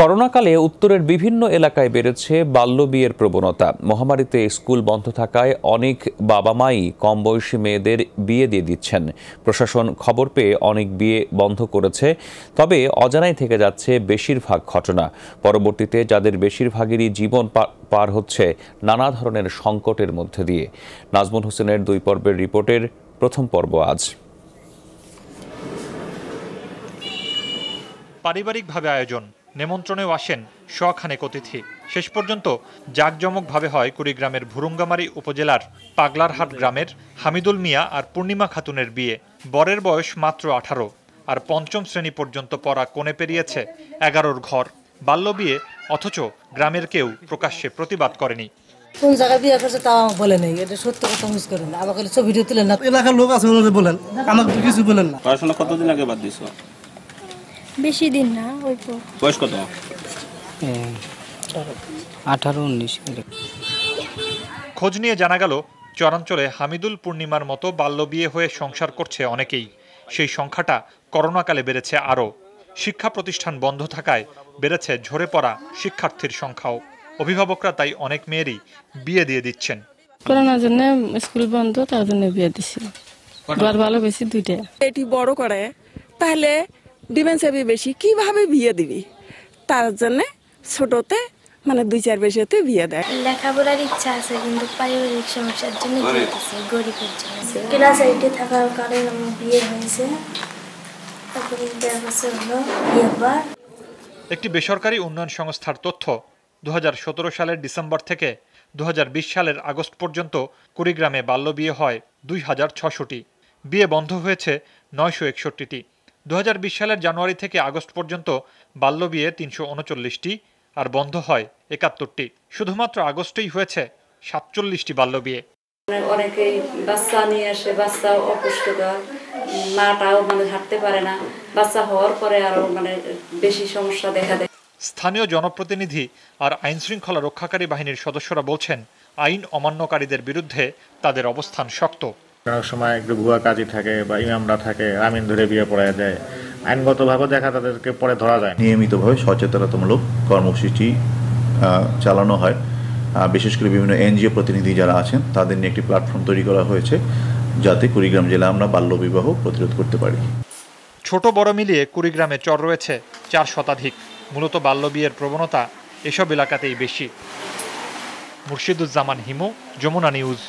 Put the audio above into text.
করোনাকালে উত্তরের বিভিন্ন এলাকায় বেড়েছে বাল্যবিয়ের প্রবণতা। মহামারীতে স্কুল বন্ধ থাকায় অনেক বাবা মাই কম বয়সী মেয়েদের বিয়ে দিয়ে দিচ্ছেন। প্রশাসন খবর পেয়ে অনেক বিয়ে বন্ধ করেছে, তবে অজানাই থেকে যাচ্ছে বেশিরভাগ ঘটনা। পরবর্তীতে যাদের বেশিরভাগেরই জীবন পার হচ্ছে নানা ধরনের সংকটের মধ্যে দিয়ে। নাজমুল হোসেনের 2 পর্বের রিপোর্টের প্রথম পর্ব আজ। পারিবারিকভাবে আয়োজন, নেমন্ত্রণেও আসেন শখানেক অতিথি। শেষ পর্যন্ত জাঁকজমকভাবে হয় কুড়িগ্রামের ভুরুঙ্গামারী উপজেলার পাগলারহাট গ্রামের হামিদুল মিয়া আর পূর্ণিমা খাতুনের বিয়ে। বরের বয়স মাত্র 18 আর পঞ্চম শ্রেণী পর্যন্ত পড়া কোণে পেরিয়েছে 11-র ঘর। বাল্যবিয়ে, অথচ গ্রামের কেউ প্রকাশ্যে প্রতিবাদ করেনি। কোন জায়গায় বিয়ে করছে তাও বলে নেই, এটা সত্য কথা মিস করেন না। আমাকে ছবি ভিডিও তুলেন না, এলাকার লোক আছে ওনাদের বলেন, আমাকে কিছু বলেন না। পড়াশোনা কতদিন আগে বাদ দিছো? বেশি দিন না, অল্প। বয়স কত? 18-19। খোঁজ নিয়ে জানা গেল, চরাঞ্চলে হামিদুল পূর্ণিমার মতো বাল্যবিয়ে হয়ে সংসার করছে অনেকেই। সেই সংখ্যাটা করোনাকালে বেড়েছে আরও। শিক্ষা প্রতিষ্ঠান বন্ধ থাকায় বেড়েছে ঝরে পড়া শিক্ষার্থীর সংখ্যাও। অভিভাবকরা তাই অনেক মেয়েরই বিয়ে দিয়ে দিচ্ছেন। করোনার জন্য স্কুল বন্ধ, তার জন্য বিয়ে দিচ্ছি। ঘর ভালো বেশি দুইটা। এটি বড় করে তাহলে ডিমেন্স হবে বেশি, কিভাবে বিয়ে দিবি? তার জন্য ছোটতে মানে 2-4 বছরতে বিয়ে দেয়। লেখাপড়ার ইচ্ছা আছে, কিন্তু পারিবারিক সমস্যার জন্য বিয়ে দিচ্ছে, গরিবের জন্য। ক্লাস 8-এ থাকার কারণে আমার বিয়ে হয়েছে। তারপরে 1.5 বছর হলো বিয়ে হবার। একটি বেসরকারি উন্নয়ন সংস্থার তথ্য, 2017 সালের ডিসেম্বর থেকে 2020 সালের আগস্ট পর্যন্ত কুড়িগ্রামে বাল্যবিয়ে হয় 2600টি। বিয়ে বন্ধ হয়েছে 961টি। 2020 সালের জানুয়ারি থেকে আগস্ট পর্যন্ত বাল্যবিয়ে 339টি আর বন্ধ হয় 71টি। শুধুমাত্র আগস্টেই হয়েছে 47টি বাল্যবিয়ে। অনেকেই বাচ্চা নিয়ে আসে, বাচ্চা অপুষ্টিকর, মাটাও হাঁটতে পারে না। বাচ্চা হওয়ার পরে আরো বেশি সমস্যা দেখা দেয়। স্থানীয় জনপ্রতিনিধি আর আইন শৃঙ্খলা রক্ষাকারী বাহিনীর সদস্যরা বলছেন, আইন অমান্যকারীদের বিরুদ্ধে তাদের অবস্থান শক্ত। কোনো সময় একটু ভুয়া কাজী থাকে বা ইমামরা থাকে, আমিন ধরে বিয়ে পড়ায় দেয়। আইনগতভাবে দেখা তাদেরকে পরে ধরা যায়। নিয়মিতভাবে সচেতনতামূলক কর্মসূচি চালানো হয়। বিশেষ করে বিভিন্ন এনজিও প্রতিনিধি যারা আছেন তাদের নিয়ে একটি প্ল্যাটফর্ম তৈরি করা হয়েছে, যাতে কুড়িগ্রাম জেলা আমরা বাল্যবিবাহ প্রতিরোধ করতে পারি। ছোট বড় মিলিয়ে কুড়িগ্রামে চর রয়েছে 4 শতাধিক। মূলত বাল্যবিয়ের প্রবণতা এসব এলাকাতেই বেশি। মুর্শিদুজ্জামান হিমু, যমুনা নিউজ।